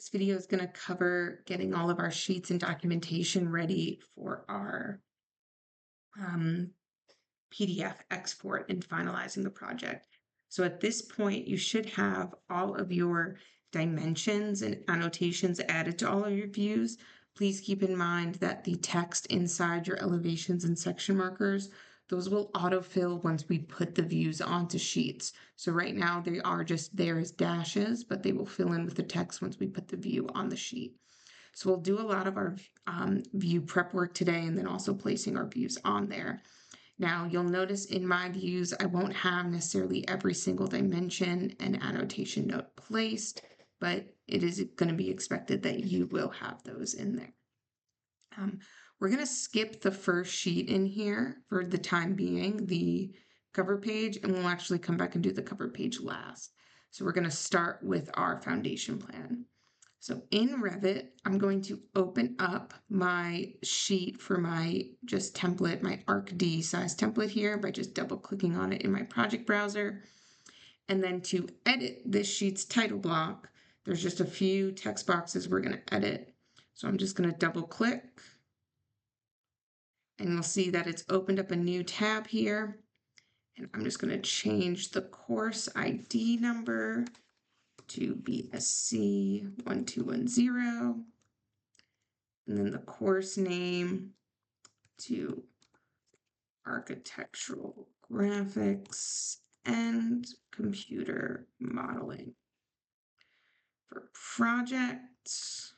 This video is going to cover getting all of our sheets and documentation ready for our PDF export and finalizing the project. So at this point, you should have all of your dimensions and annotations added to all of your views. Please keep in mind that the text inside your elevations and section markers, those will autofill once we put the views onto sheets. So right now they are just there as dashes, but they will fill in with the text once we put the view on the sheet. So we'll do a lot of our view prep work today and then also placing our views on there. Now you'll notice in my views, I won't have necessarily every single dimension and annotation note placed, but it is going to be expected that you will have those in there. We're going to skip the first sheet in here for the time being, the cover page, and we'll actually come back and do the cover page last. So we're going to start with our foundation plan. So in Revit, I'm going to open up my sheet for my just template, my ArcD size template here by just double clicking on it in my project browser. And then to edit this sheet's title block, there's just a few text boxes we're going to edit. So I'm just going to double click and you'll see that it's opened up a new tab here. And I'm just going to change the course ID number to BSC 1210, and then the course name to Architectural Graphics and Computer Modeling. For projects,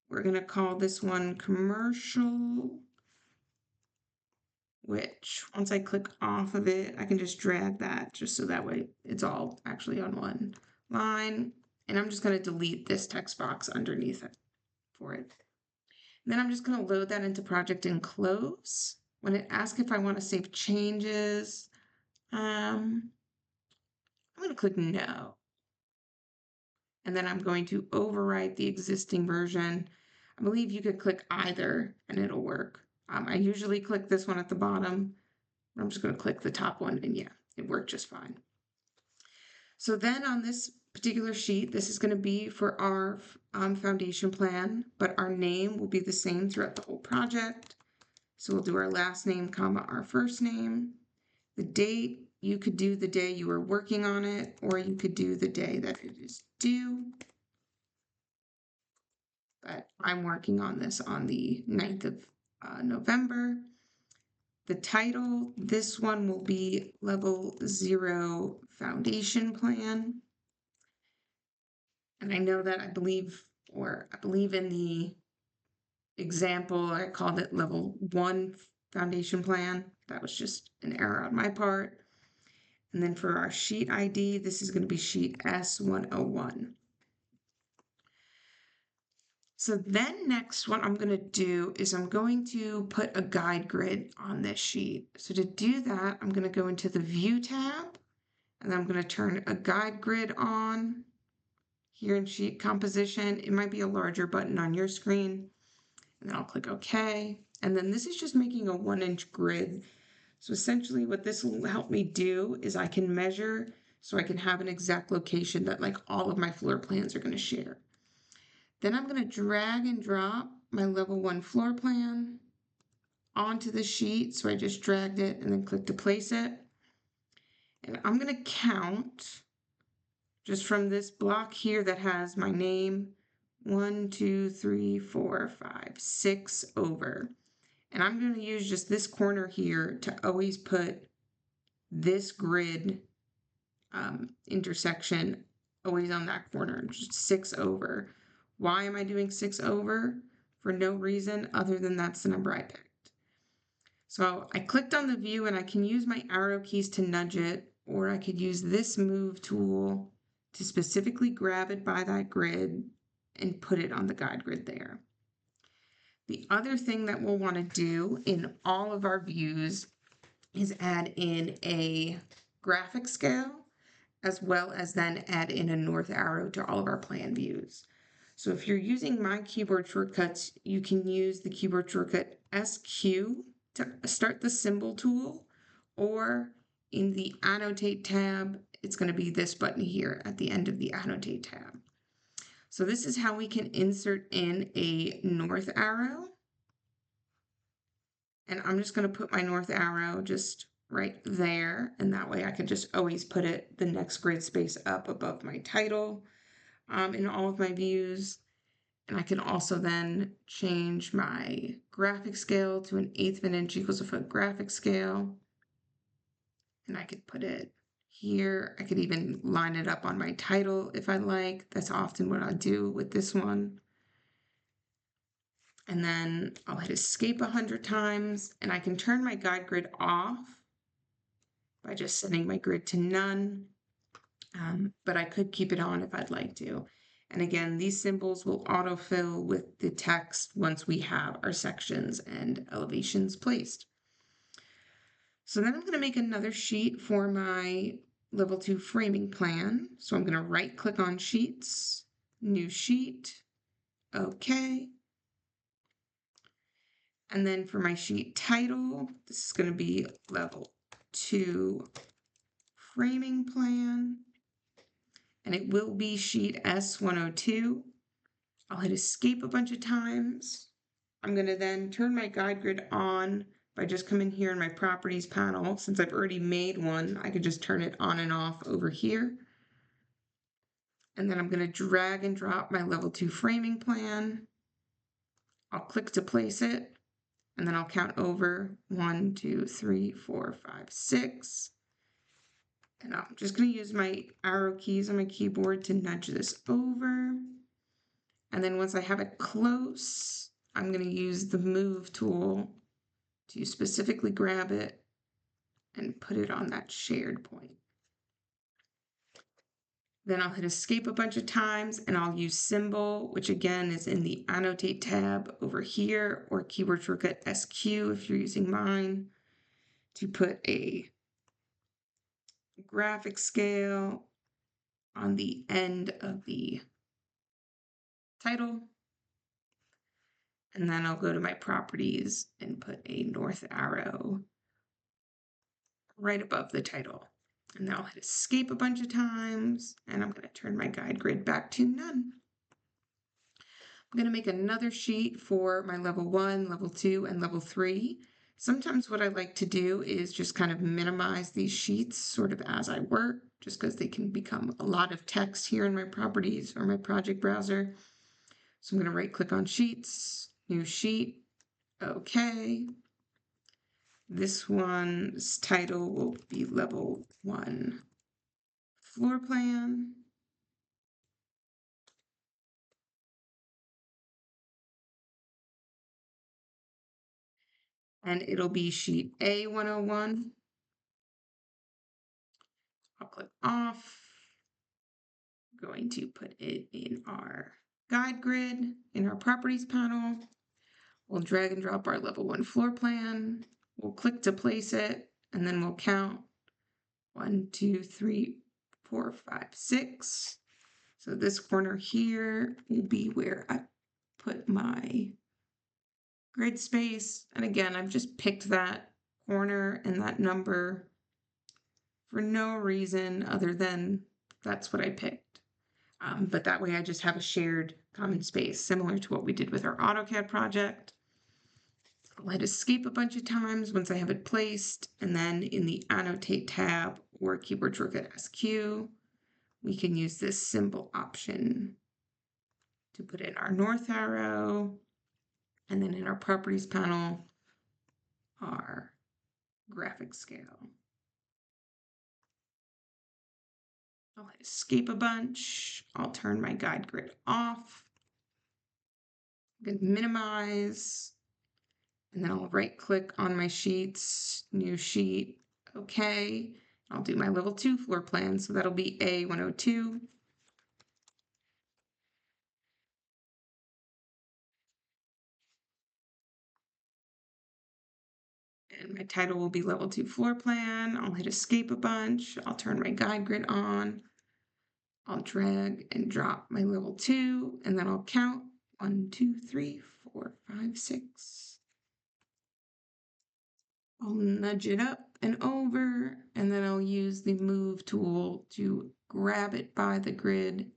we're going to call this one Commercial, which once I click off of it, I can just drag that just so that way it's all actually on one line. And I'm just going to delete this text box underneath it for it. And then I'm just going to load that into project and close. When it asks if I want to save changes, I'm going to click no. And then I'm going to overwrite the existing version. I believe you could click either and it'll work. I usually click this one at the bottom. I'm just going to click the top one, and yeah, it worked just fine. So then on this particular sheet, this is going to be for our foundation plan, but our name will be the same throughout the whole project. So we'll do our last name, comma, our first name. The date, you could do the day you were working on it, or you could do the day that it is due. But I'm working on this on the 9th of November. The title, this one will be Level 0 Foundation Plan. And I know that I believe in the example, I called it Level 1 Foundation Plan. That was just an error on my part. And then for our sheet ID, this is going to be sheet S101. So then next what I'm going to do is I'm going to put a guide grid on this sheet. So to do that, I'm going to go into the View tab, and then I'm going to turn a guide grid on here in Sheet Composition. It might be a larger button on your screen. And then I'll click OK. And then this is just making a 1-inch grid. So essentially what this will help me do is I can measure so I can have an exact location that like all of my floor plans are going to share. Then I'm going to drag and drop my level 1 floor plan onto the sheet. So I just dragged it and then click to place it. And I'm going to count just from this block here that has my name, 1, 2, 3, 4, 5, 6 over. And I'm going to use just this corner here to always put this grid intersection always on that corner, just 6 over. Why am I doing 6 over? For no reason other than that's the number I picked. So I clicked on the view and I can use my arrow keys to nudge it, or I could use this move tool to specifically grab it by that grid and put it on the guide grid there. The other thing that we'll want to do in all of our views is add in a graphic scale, as well as then add in a north arrow to all of our plan views. So if you're using my keyboard shortcuts, you can use the keyboard shortcut SQ to start the symbol tool, or in the Annotate tab, it's going to be this button here at the end of the Annotate tab. So this is how we can insert in a north arrow. And I'm just going to put my north arrow just right there. And that way I can just always put it the next grid space up above my title in all of my views. And I can also then change my graphic scale to 1/8 of an inch equals a foot graphic scale. And I could put it here. I could even line it up on my title if I like. That's often what I do with this one. And then I'll hit escape 100 times, and I can turn my guide grid off by just setting my grid to none. But I could keep it on if I'd like to. And again, these symbols will autofill with the text once we have our sections and elevations placed. So then I'm going to make another sheet for my level 2 framing plan. So I'm going to right click on sheets, new sheet, okay. And then for my sheet title, this is going to be level 2 framing plan. And it will be sheet S102. I'll hit escape a bunch of times. I'm going to then turn my guide grid on by just coming here in my properties panel. Since I've already made one, I could just turn it on and off over here. And then I'm going to drag and drop my level 2 framing plan. I'll click to place it, and then I'll count over 1, 2, 3, 4, 5, 6. And I'm just going to use my arrow keys on my keyboard to nudge this over. And then once I have it close, I'm going to use the move tool to specifically grab it and put it on that shared point. Then I'll hit escape a bunch of times, and I'll use symbol, which again is in the annotate tab over here, or keyboard shortcut SQ if you're using mine, to put a graphic scale on the end of the title. And then I'll go to my properties and put a north arrow right above the title. And then I'll hit escape a bunch of times, and I'm going to turn my guide grid back to none. I'm going to make another sheet for my level 1, level 2, and level 3. Sometimes what I like to do is just kind of minimize these sheets sort of as I work, just because they can become a lot of text here in my properties or my project browser. So I'm going to right click on sheets, new sheet, okay. This one's title will be level 1 floor plan. And it'll be sheet A101. I'll click off. I'm going to put it in our guide grid in our properties panel. We'll drag and drop our level 1 floor plan. We'll click to place it, and then we'll count 1, 2, 3, 4, 5, 6. So this corner here will be where I put my grid space. And again, I've just picked that corner and that number for no reason other than that's what I picked. But that way I just have a shared common space, similar to what we did with our AutoCAD project. I'll hit escape a bunch of times once I have it placed, and then in the annotate tab or keyboard shortcut SQ, we can use this symbol option to put in our north arrow, and then in our properties panel, our graphic scale. I'll hit escape a bunch. I'll turn my guide grid off. I'm going to minimize, and then I'll right click on my sheets, new sheet, okay. I'll do my level 2 floor plan, so that'll be A102. And my title will be level 2 floor plan. I'll hit escape a bunch. I'll turn my guide grid on. I'll drag and drop my level 2, and then I'll count 1, 2, 3, 4, 5, 6. I'll nudge it up and over, and then I'll use the move tool to grab it by the grid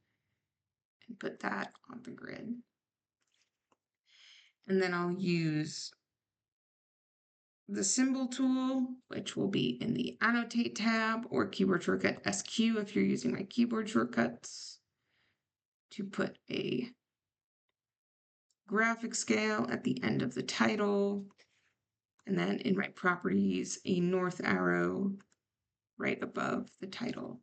and put that on the grid. And then I'll use the symbol tool, which will be in the Annotate tab, or keyboard shortcut SQ if you're using my keyboard shortcuts, to put a graphic scale at the end of the title. And then in my properties, a north arrow right above the title.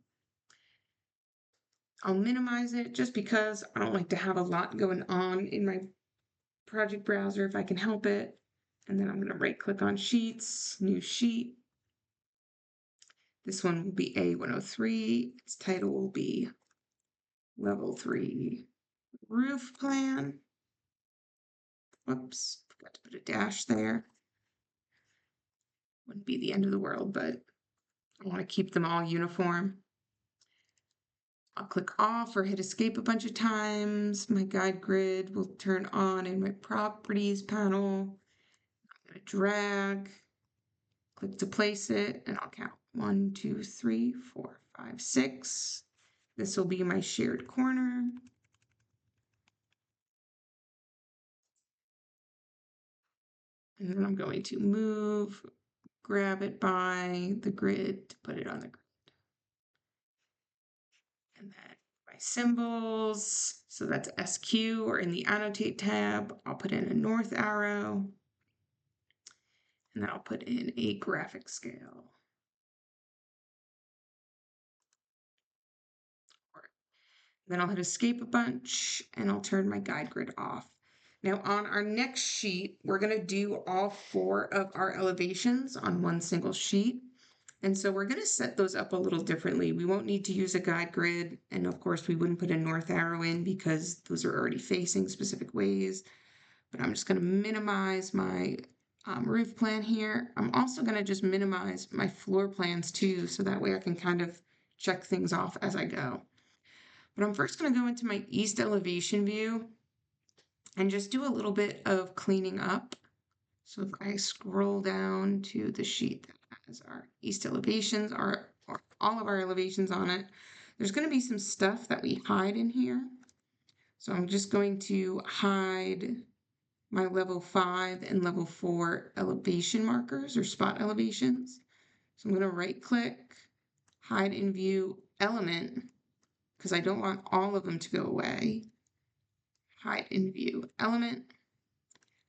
I'll minimize it just because I don't like to have a lot going on in my project browser if I can help it. And then I'm going to right click on Sheets, New Sheet. This one will be A103. Its title will be Level 3 Roof Plan. Whoops, forgot to put a dash there. Wouldn't be the end of the world, but I want to keep them all uniform. I'll click off or hit escape a bunch of times. My guide grid will turn on in my properties panel. I'm going to drag, click to place it, and I'll count 1, 2, 3, 4, 5, 6. This will be my shared corner. And then I'm going to move, grab it by the grid to put it on the grid. And then my symbols, so that's SQ, or in the Annotate tab, I'll put in a north arrow. And then I'll put in a graphic scale. Then I'll hit escape a bunch and I'll turn my guide grid off. Now on our next sheet, we're going to do all 4 of our elevations on one single sheet. And so we're going to set those up a little differently. We won't need to use a guide grid. And of course, we wouldn't put a north arrow in because those are already facing specific ways. But I'm just going to minimize my roof plan here. I'm also going to just minimize my floor plans too, so that way I can kind of check things off as I go. But I'm first going to go into my east elevation view and just do a little bit of cleaning up. So if I scroll down to the sheet that has our east elevations, or all of our elevations on it, there's going to be some stuff that we hide in here. So I'm just going to hide my level 5 and level 4 elevation markers or spot elevations. So I'm going to right click, hide in view element, because I don't want all of them to go away. Hide in view element.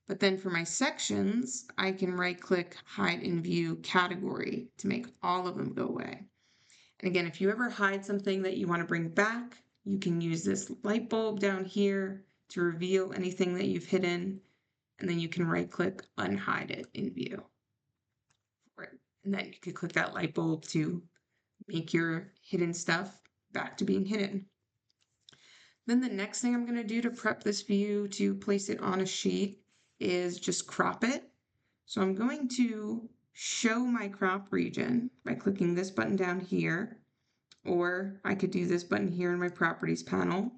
But then for my sections, I can right click, hide in view category to make all of them go away. And again, if you ever hide something that you want to bring back, you can use this light bulb down here to reveal anything that you've hidden. And then you can right click, unhide it in view. And then you could click that light bulb to make your hidden stuff back to being hidden. Then the next thing I'm going to do to prep this view to place it on a sheet is just crop it. So I'm going to show my crop region by clicking this button down here, or I could do this button here in my properties panel.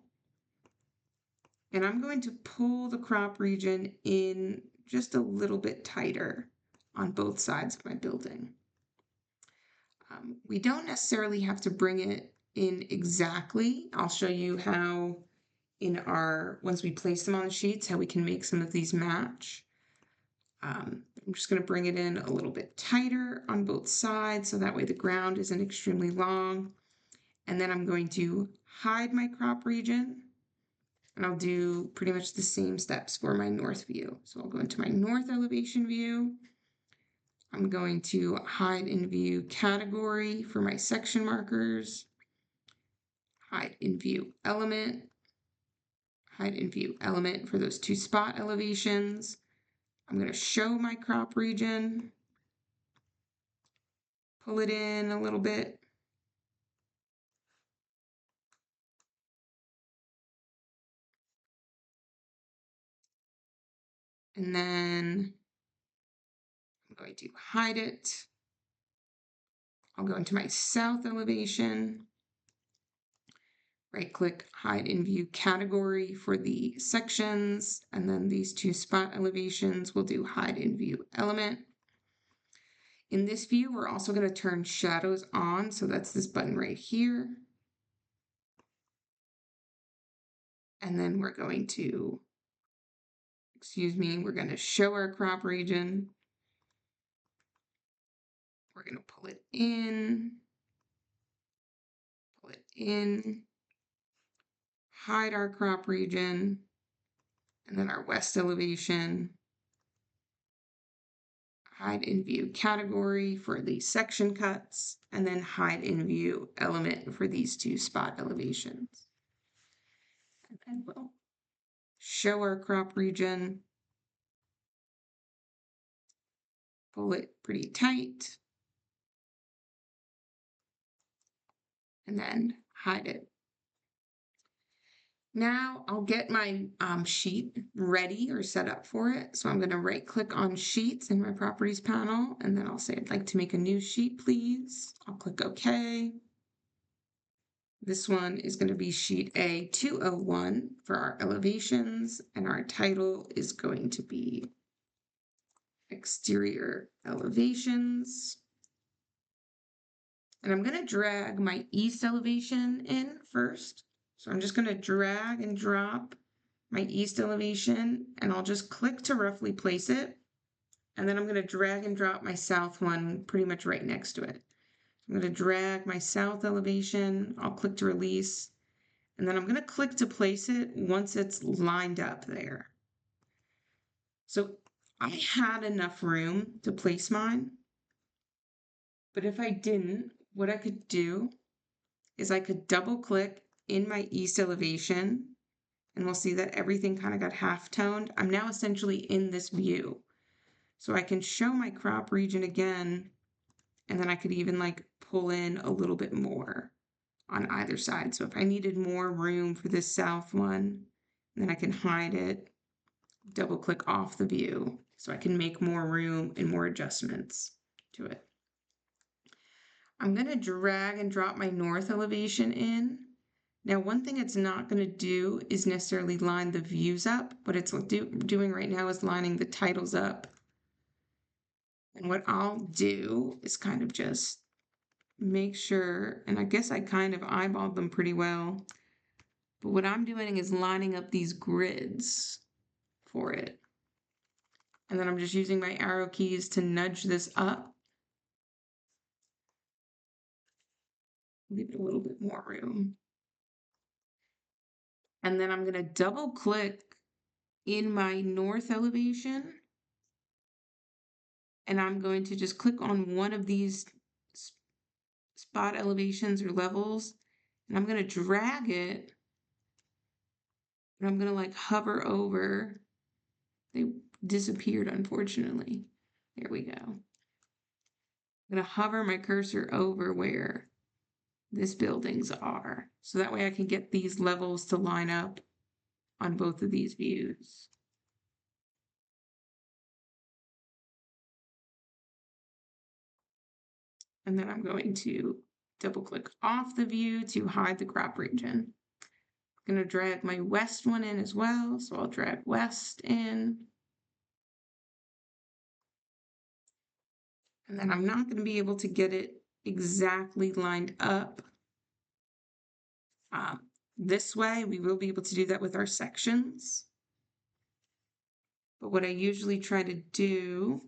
And I'm going to pull the crop region in just a little bit tighter on both sides of my building. We don't necessarily have to bring it in exactly. I'll show you how once we place them on the sheets, how we can make some of these match. I'm just going to bring it in a little bit tighter on both sides so that way the ground isn't extremely long. And then I'm going to hide my crop region, and I'll do pretty much the same steps for my north view. So I'll go into my north elevation view. I'm going to hide in view category for my section markers, hide in view element, hide in view element for those 2 spot elevations. I'm going to show my crop region, pull it in a little bit. And then I'm going to hide it. I'll go into my south elevation, right click, hide in view category for the sections, and then these 2 spot elevations will do hide in view element. In this view, we're also going to turn shadows on, so that's this button right here. And then we're going to, we're going to show our crop region. We're going to pull it in, hide our crop region, and then our west elevation, hide in view category for these section cuts, and then hide in view element for these two spot elevations. And then we'll show our crop region, pull it pretty tight, and then hide it. Now I'll get my sheet ready or set up for it. So I'm going to right click on sheets in my properties panel, and then I'll say I'd like to make a new sheet, please. I'll click OK. This one is going to be sheet A201 for our elevations, and our title is going to be exterior elevations. And I'm going to drag my east elevation in first. So I'm just going to drag and drop my east elevation, and I'll just click to roughly place it. And then I'm going to drag and drop my south one pretty much right next to it. I'm going to drag my south elevation. I'll click to release. And then I'm going to click to place it once it's lined up there. So I had enough room to place mine. But if I didn't, what I could do is I could double click in my east elevation, and we'll see that everything kind of got half toned. I'm now essentially in this view. So I can show my crop region again, and then I could even like pull in a little bit more on either side. So if I needed more room for this south one, then I can hide it, double click off the view so I can make more room and more adjustments to it. I'm going to drag and drop my north elevation in. Now, one thing it's not going to do is necessarily line the views up. What it's doing right now is lining the titles up. And what I'll do is kind of just make sure, and I guess I kind of eyeballed them pretty well, but what I'm doing is lining up these grids for it. And then I'm just using my arrow keys to nudge this up. Leave it a little bit more room. And then I'm going to double click in my north elevation, and I'm going to just click on one of these spot elevations or levels, and I'm going to drag it, and I'm going to like hover over. They disappeared, unfortunately. There we go. I'm going to hover my cursor over where this buildings are, so that way I can get these levels to line up on both of these views. And then I'm going to double click off the view to hide the crop region. I'm going to drag my west one in as well, so I'll drag west in. And then I'm not going to be able to get it exactly lined up. This way, we will be able to do that with our sections. But what I usually try to do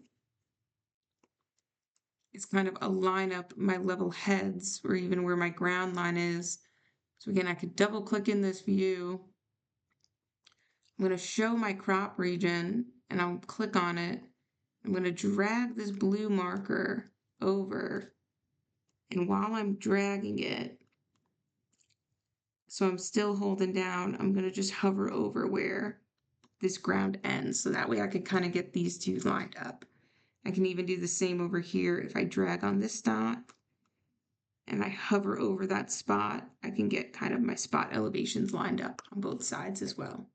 is kind of align up my level heads, or even where my ground line is. So again, I could double click in this view. I'm going to show my crop region, and I'll click on it. I'm going to drag this blue marker over, and while I'm dragging it, so I'm still holding down, I'm going to just hover over where this ground ends, so that way I can kind of get these two lined up. I can even do the same over here. If I drag on this dot and I hover over that spot, I can get kind of my spot elevations lined up on both sides as well.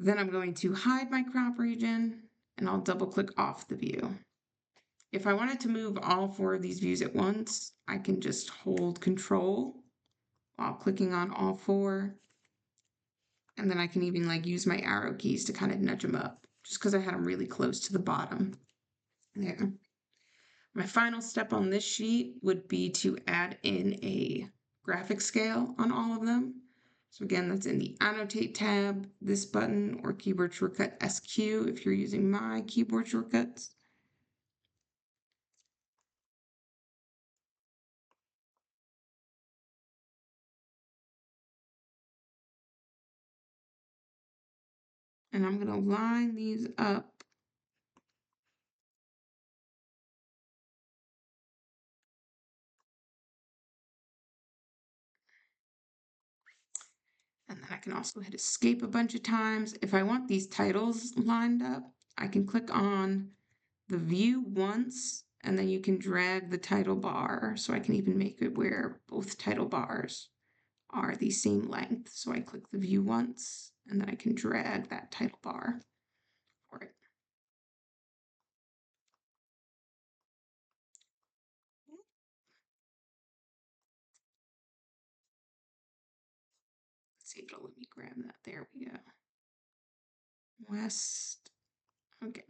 Then I'm going to hide my crop region, and I'll double click off the view. If I wanted to move all four of these views at once, I can just hold Control while clicking on all four. And then I can even like use my arrow keys to kind of nudge them up, just because I had them really close to the bottom. There. My final step on this sheet would be to add in a graphic scale on all of them. So again, that's in the Annotate tab, this button, or keyboard shortcut SQ if you're using my keyboard shortcuts. And I'm going to line these up. And then I can also hit escape a bunch of times. If I want these titles lined up, I can click on the view once, and then you can drag the title bar. So I can even make it where both title bars are the same length. So I click the view once, and then I can drag that title bar for it. Let's see if it'll let me grab that. There we go. West. Okay.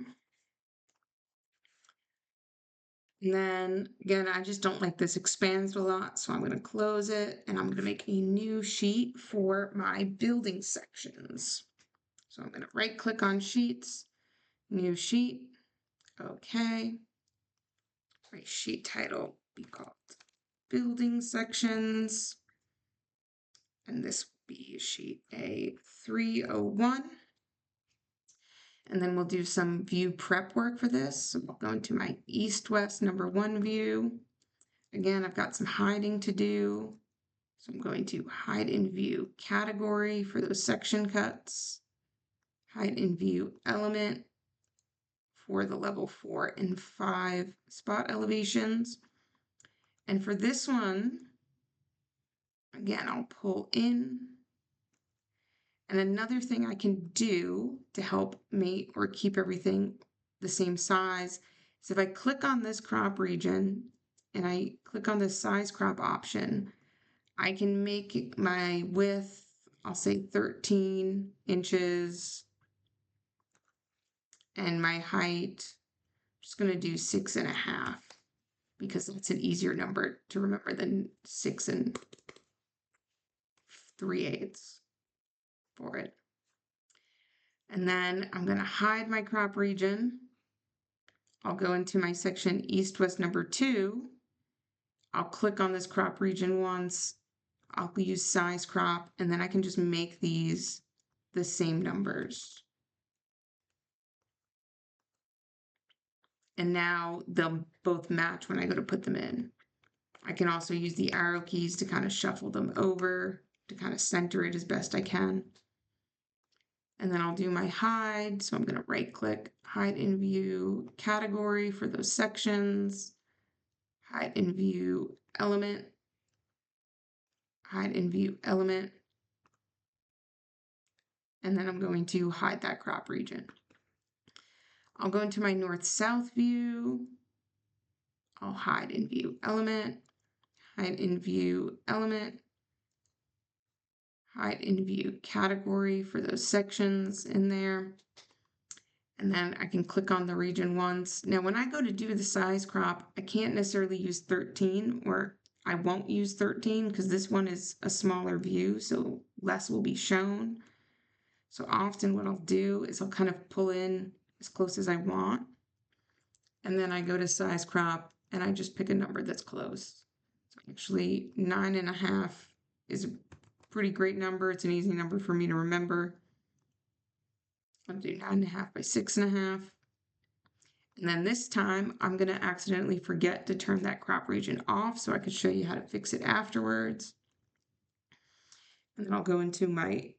And then again, I just don't like this expands a lot, so I'm going to close it and I'm going to make a new sheet for my building sections. So I'm going to right click on sheets, new sheet. Okay. My sheet title be called building sections. And this will be sheet A301. And then we'll do some view prep work for this. So I'll go into my east-west #1 view. Again, I've got some hiding to do. So I'm going to hide in view category for those section cuts, hide in view element for the level 4 and 5 spot elevations. And for this one, again, I'll pull in. And another thing I can do to help make or keep everything the same size is if I click on this crop region and I click on the size crop option, I can make my width, I'll say 13 inches, and my height, I'm just going to do 6.5 because that's an easier number to remember than 6 3/8 for it. And then I'm going to hide my crop region. I'll go into my section east-west #2. I'll click on this crop region once. I'll use size crop, and then I can just make these the same numbers. And now they'll both match when I go to put them in. I can also use the arrow keys to kind of shuffle them over to kind of center it as best I can. And then I'll do my hide. So I'm going to right click, hide in view category for those sections, hide in view element, hide in view element. And then I'm going to hide that crop region. I'll go into my north-south view. I'll hide in view element, hide in view element, hide in view category for those sections in there. And then I can click on the region once. Now, when I go to do the size crop, I can't necessarily use 13, or I won't use 13 because this one is a smaller view, so less will be shown. So often what I'll do is I'll kind of pull in as close as I want. And then I go to size crop and I just pick a number that's close. So actually 9.5 is a pretty great number. It's an easy number for me to remember. I'll do 9.5 by 6.5. And then this time I'm going to accidentally forget to turn that crop region off so I could show you how to fix it afterwards. And then I'll go into my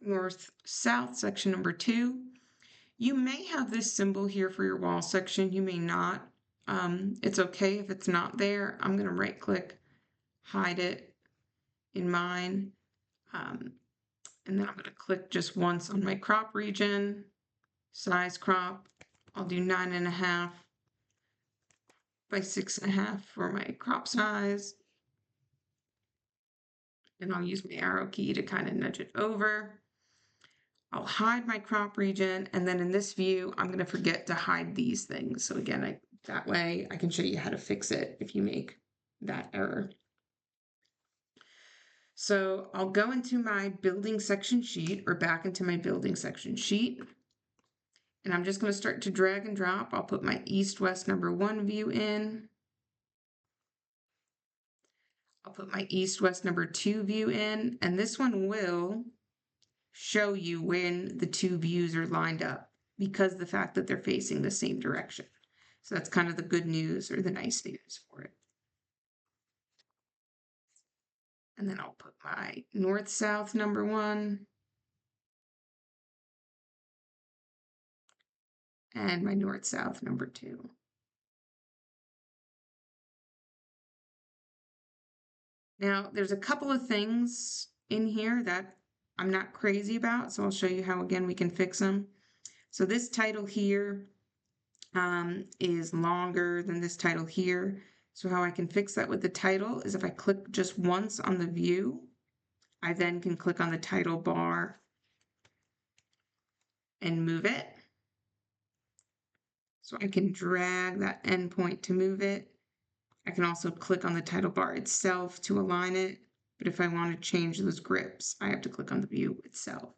north-south section #2. You may have this symbol here for your wall section. You may not. It's okay if it's not there. I'm going to right click, hide it in mine. And then I'm going to click just once on my crop region, size crop. I'll do 9.5 by 6.5 for my crop size. And I'll use my arrow key to kind of nudge it over. I'll hide my crop region, and then in this view, I'm going to forget to hide these things. So again, that way I can show you how to fix it if you make that error. So I'll go into my building section sheet or back into my building section sheet. And I'm just going to start to drag and drop. I'll put my east-west #1 view in. I'll put my east-west #2 view in, and this one will show you when the two views are lined up because of the fact that they're facing the same direction. So that's kind of the good news or the nice news for it. And then I'll put my north-south #1 and my north-south #2. Now, there's a couple of things in here that I'm not crazy about, so I'll show you how, again, we can fix them. So this title here is longer than this title here. So how I can fix that with the title is if I click just once on the view, I then can click on the title bar and move it. So I can drag that endpoint to move it. I can also click on the title bar itself to align it. But if I want to change those grips, I have to click on the view itself.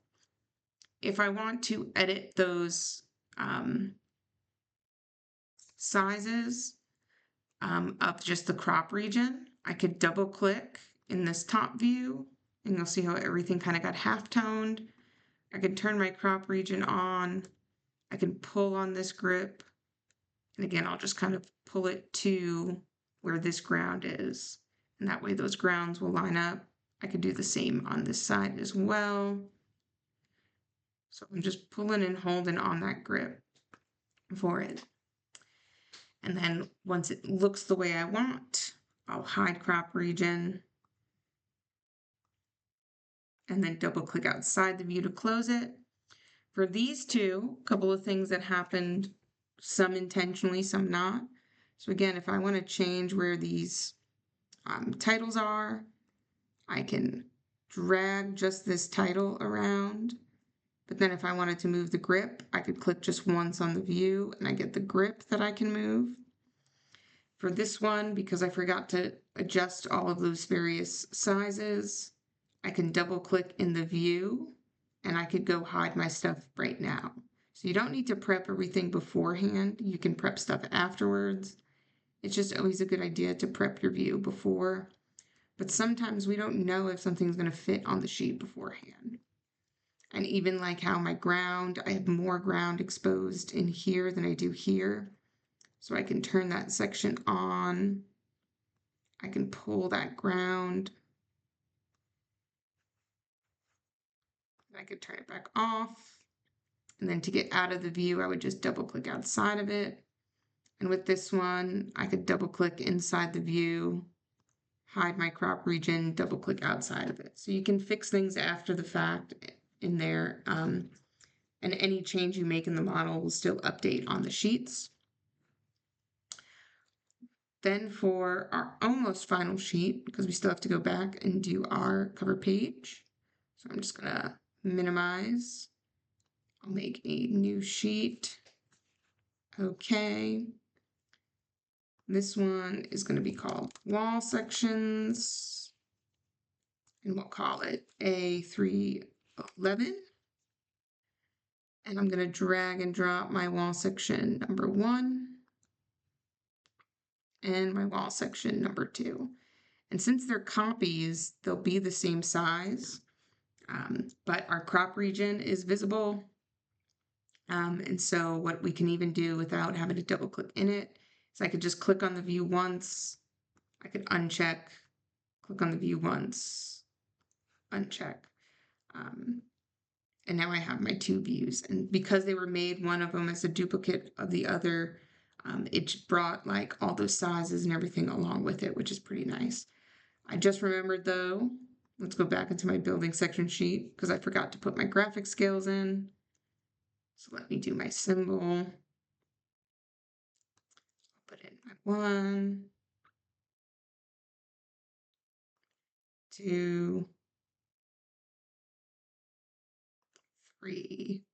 If I want to edit those sizes of just the crop region, I could double click in this top view and you'll see how everything kind of got half-toned. I can turn my crop region on. I can pull on this grip. And again, I'll just kind of pull it to where this ground is. And that way those grounds will line up. I could do the same on this side as well. So I'm just pulling and holding on that grip for it. And then once it looks the way I want, I'll hide crop region and then double click outside the view to close it. For these two, a couple of things that happened, some intentionally, some not. So again, if I want to change where these titles are, I can drag just this title around. But then if I wanted to move the grip, I could click just once on the view and I get the grip that I can move. For this one, because I forgot to adjust all of those various sizes, I can double click in the view and I could go hide my stuff right now. So you don't need to prep everything beforehand. You can prep stuff afterwards. It's just always a good idea to prep your view before. But sometimes we don't know if something's going to fit on the sheet beforehand. And even like how my ground, I have more ground exposed in here than I do here. So I can turn that section on. I can pull that ground. I could turn it back off. And then to get out of the view, I would just double click outside of it. And with this one, I could double click inside the view, hide my crop region, double click outside of it. So you can fix things after the fact in there. And any change you make in the model will still update on the sheets. Then for our almost final sheet, because we still have to go back and do our cover page. So I'm just gonna minimize. I'll make a new sheet. Okay. This one is going to be called wall sections. And we'll call it A311. And I'm going to drag and drop my wall section #1 and my wall section #2. And since they're copies, they'll be the same size, but our crop region is visible. And so what we can even do without having to double click in it is I could just click on the view once. I could uncheck, click on the view once, uncheck. And now I have my two views. And because they were made, one of them as a duplicate of the other, it brought like all those sizes and everything along with it, which is pretty nice. I just remembered though, let's go back into my building section sheet because I forgot to put my graphic scales in. So let me do my symbol. I'll put in my 1, 2, 3,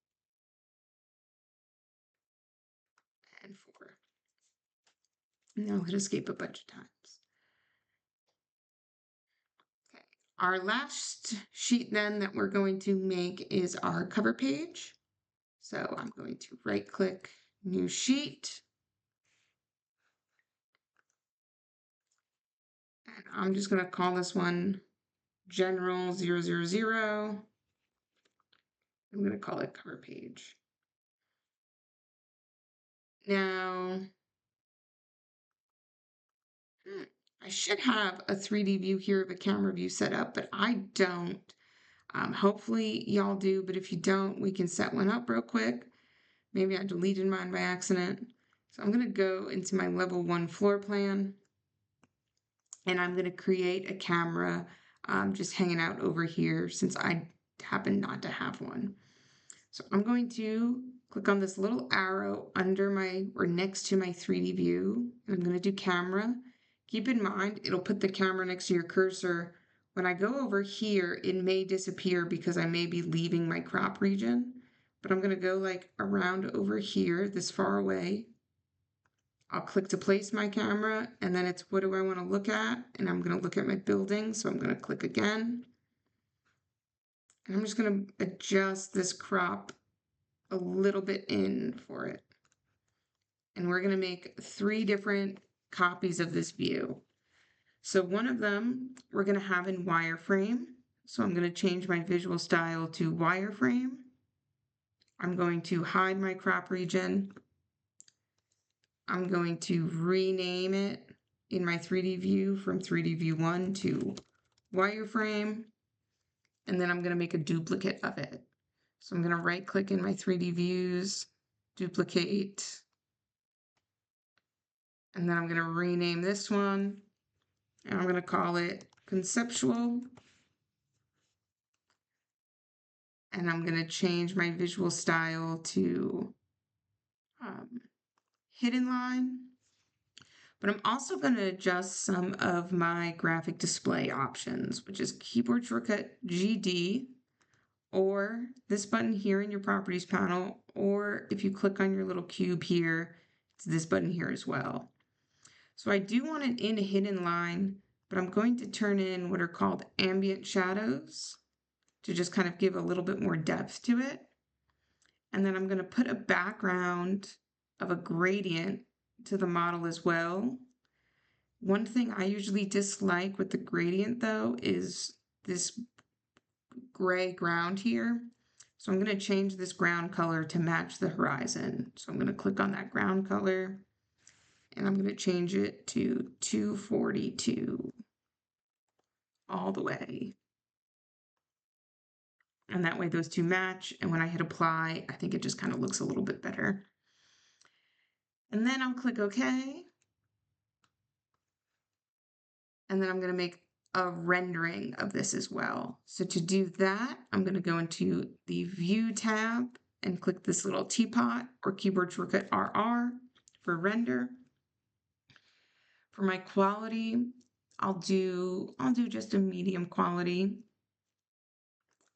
and 4. And I'll hit escape a bunch of times. Okay, Our last sheet then that we're going to make is our cover page. So I'm going to right click, new sheet. And I'm just going to call this one General 000. I'm going to call it cover page. Now, I should have a 3D view here of a camera view set up, but I don't. Hopefully y'all do, but if you don't, we can set one up real quick. Maybe I deleted mine by accident. So I'm going to go into my level 1 floor plan, and I'm going to create a camera just hanging out over here since I happen not to have one. So I'm going to click on this little arrow under my or next to my 3D view, and I'm going to do camera. Keep in mind, it'll put the camera next to your cursor. When I go over here, it may disappear because I may be leaving my crop region, but I'm going to go like around over here, this far away. I'll click to place my camera, and then it's what do I want to look at? And I'm going to look at my building, so I'm going to click again. And I'm just going to adjust this crop a little bit in for it. And we're going to make 3 different copies of this view. So one of them we're going to have in wireframe. So I'm going to change my visual style to wireframe. I'm going to hide my crop region. I'm going to rename it in my 3D view from 3D view 1 to wireframe. And then I'm going to make a duplicate of it. So I'm going to right click in my 3D views, duplicate, and then I'm going to rename this one, and I'm going to call it conceptual. And I'm going to change my visual style to hidden line. But I'm also going to adjust some of my graphic display options, which is keyboard shortcut GD, or this button here in your properties panel, or if you click on your little cube here, it's this button here as well. So I do want it in a hidden line, but I'm going to turn in what are called ambient shadows to just kind of give a little bit more depth to it. And then I'm going to put a background of a gradient to the model as well. One thing I usually dislike with the gradient though is this gray ground here. So I'm going to change this ground color to match the horizon. So I'm going to click on that ground color, and I'm going to change it to 242 all the way. And that way those two match. And when I hit apply, I think it just kind of looks a little bit better. And then I'll click OK. And then I'm going to make a rendering of this as well. So to do that, I'm going to go into the View tab and click this little teapot or keyboard shortcut RR for render. For my quality, I'll do just a medium quality,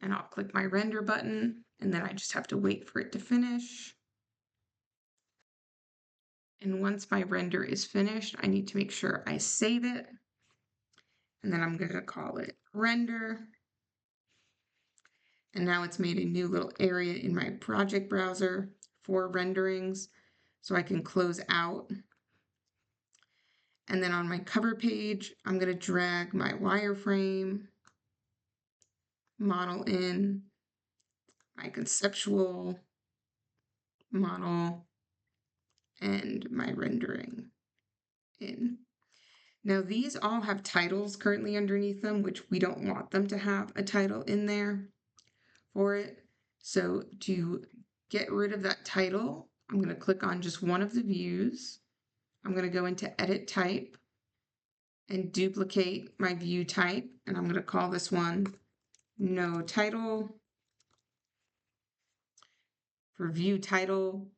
and I'll click my render button, and then I just have to wait for it to finish. And once my render is finished, I need to make sure I save it. And then I'm going to call it render. And now it's made a new little area in my project browser for renderings, so I can close out. And then on my cover page, I'm going to drag my wireframe model in, my conceptual model, and my rendering in. Now these all have titles currently underneath them, which we don't want them to have a title in there for it. So to get rid of that title, I'm going to click on just one of the views. I'm going to go into edit type and duplicate my view type, and I'm going to call this one no title. For view title,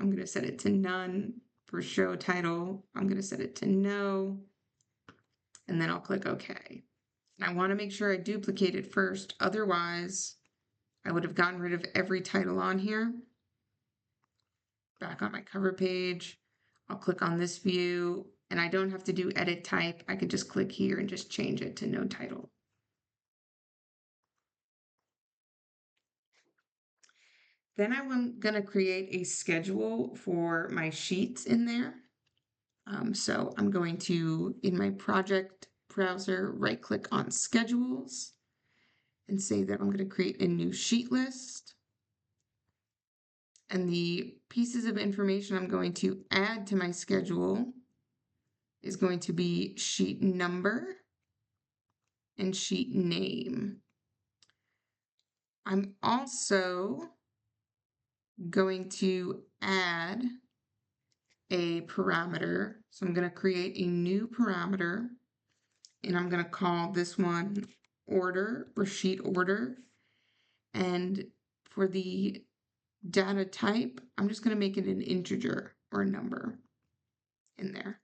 I'm going to set it to none. For show title, I'm going to set it to no, and then I'll click OK. And I want to make sure I duplicate it first, otherwise I would have gotten rid of every title on here. Back on my cover page, I'll click on this view, and I don't have to do edit type. I can just click here and just change it to no title. Then I'm going to create a schedule for my sheets in there. So I'm going to, in my project browser, right click on schedules and say that I'm going to create a new sheet list. And the pieces of information I'm going to add to my schedule is going to be sheet number and sheet name. I'm also going to add a parameter. So I'm going to create a new parameter and I'm going to call this one order or sheet order. And for the data type, I'm just going to make it an integer or a number in there.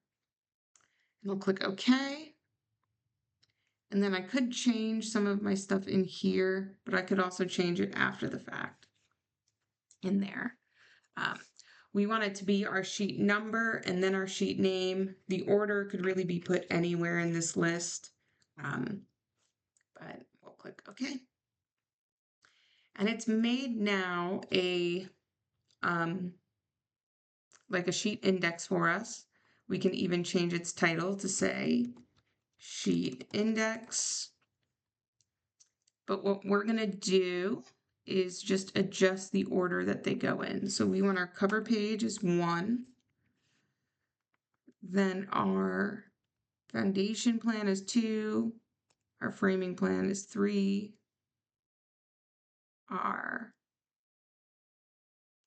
And I'll click OK. And then I could change some of my stuff in here, but I could also change it after the fact in there. We want it to be our sheet number and then our sheet name. The order could really be put anywhere in this list, but we'll click OK. And it's made now a like a sheet index for us. We can even change its title to say sheet index. But what we're going to do is just adjust the order that they go in. So we want our cover page is 1. Then our foundation plan is 2. Our framing plan is 3. Our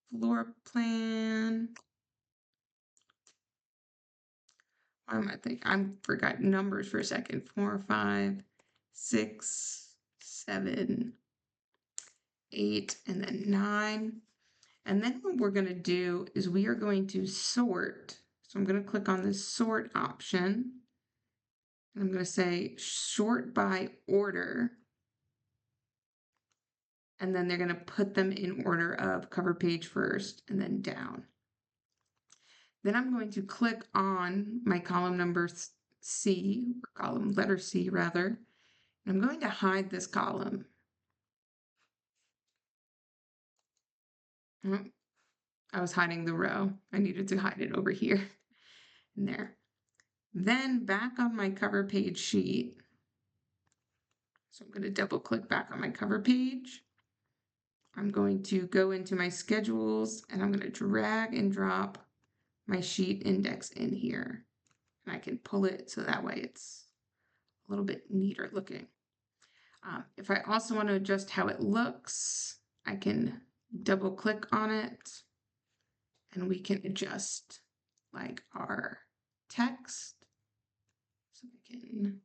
floor plan. I forgot numbers for a second. 4, 5, 6, 7, 8, and then 9. And then what we're going to do is we are going to sort. So I'm going to click on this sort option. And I'm going to say sort by order. And then they're going to put them in order of cover page first and then down. Then I'm going to click on my column number C, or column letter C rather. And I'm going to hide this column. Oh, I was hiding the row. I needed to hide it over here and there. Then back on my cover page sheet. So I'm going to double click back on my cover page. I'm going to go into my schedules and I'm going to drag and drop my sheet index in here. And I can pull it so that way it's a little bit neater looking. If I also want to adjust how it looks, I can double click on it and we can adjust like our text. So I can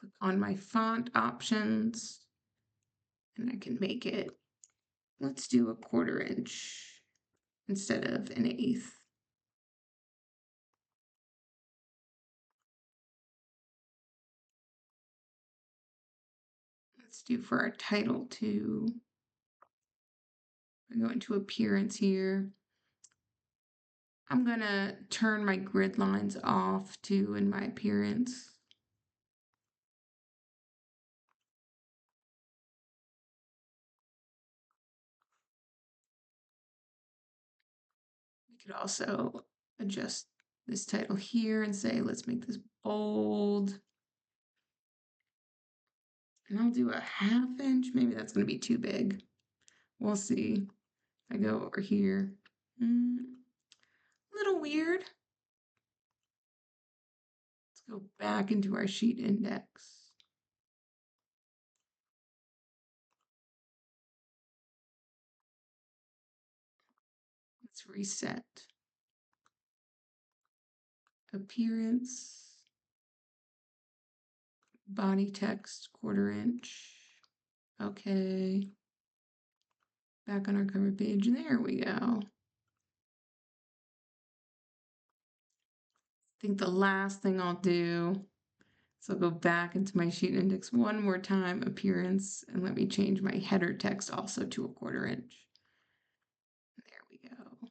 click on my font options and I can make it, let's do 1/4 inch instead of 1/8. Let's do for our title too. I go into appearance here. I'm gonna turn my grid lines off too in my appearance. We could also adjust this title here and say, let's make this bold. And I'll do a 1/2 inch. Maybe that's gonna be too big. We'll see. I go over here. A little weird. Let's go back into our sheet index. Let's reset. Appearance. Body text 1/4 inch. Okay. Back on our cover page. There we go. I think the last thing I'll do is I'll go back into my sheet index one more time, appearance, and let me change my header text also to 1/4 inch. There we go.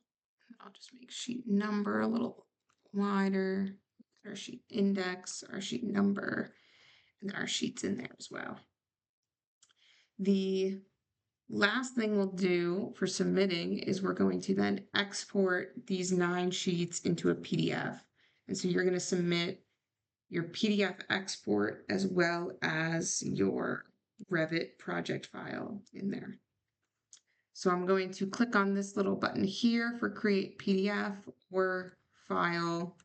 I'll just make sheet number a little wider, our sheet index, our sheet number, and then our sheets in there as well. The last thing we'll do for submitting is we're going to then export these 9 sheets into a PDF. And so you're going to submit your PDF export as well as your Revit project file in there. So I'm going to click on this little button here for create PDF or file,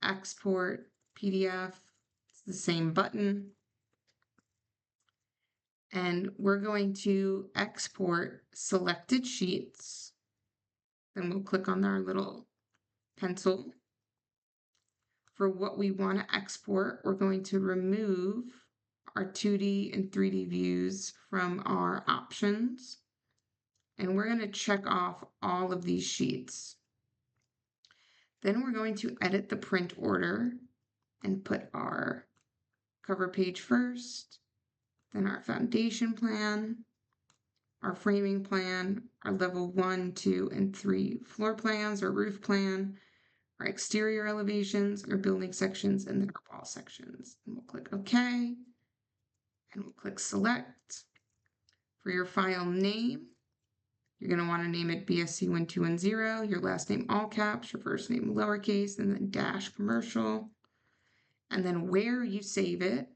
export PDF. It's the same button. And we're going to export selected sheets. Then we'll click on our little pencil. For what we want to export, we're going to remove our 2D and 3D views from our options. And we're going to check off all of these sheets. Then we're going to edit the print order and put our cover page first, then our foundation plan, our framing plan, our level 1, 2, and 3 floor plans or roof plan, our exterior elevations, our building sections, and then our wall sections. And we'll click OK, and we'll click Select. For your file name, you're going to want to name it BSC 1210, your last name all caps, your first name lowercase, and then dash commercial. And then where you save it,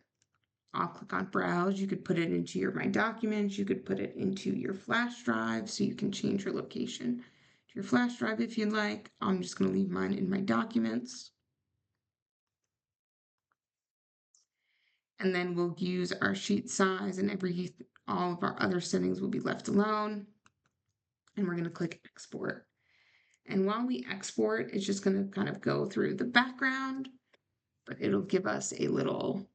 I'll click on Browse. You could put it into your My Documents. You could put it into your flash drive, so you can change your location to your flash drive if you'd like. I'm just going to leave mine in My Documents. And then we'll use our sheet size, and all of our other settings will be left alone. And we're going to click Export. And while we export, it's just going to kind of go through the background, but it'll give us a little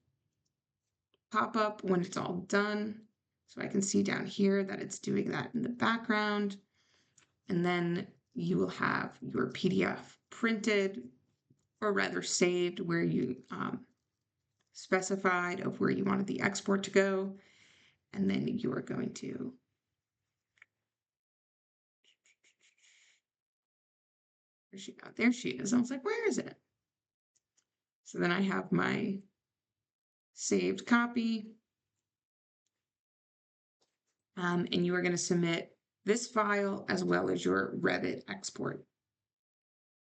pop-up when it's all done. So I can see down here that it's doing that in the background. And then you will have your PDF printed, or rather saved, where you specified of where you wanted the export to go. And then you are going to there she is. I was like, where is it? So then I have my saved copy. And you are going to submit this file as well as your Revit export.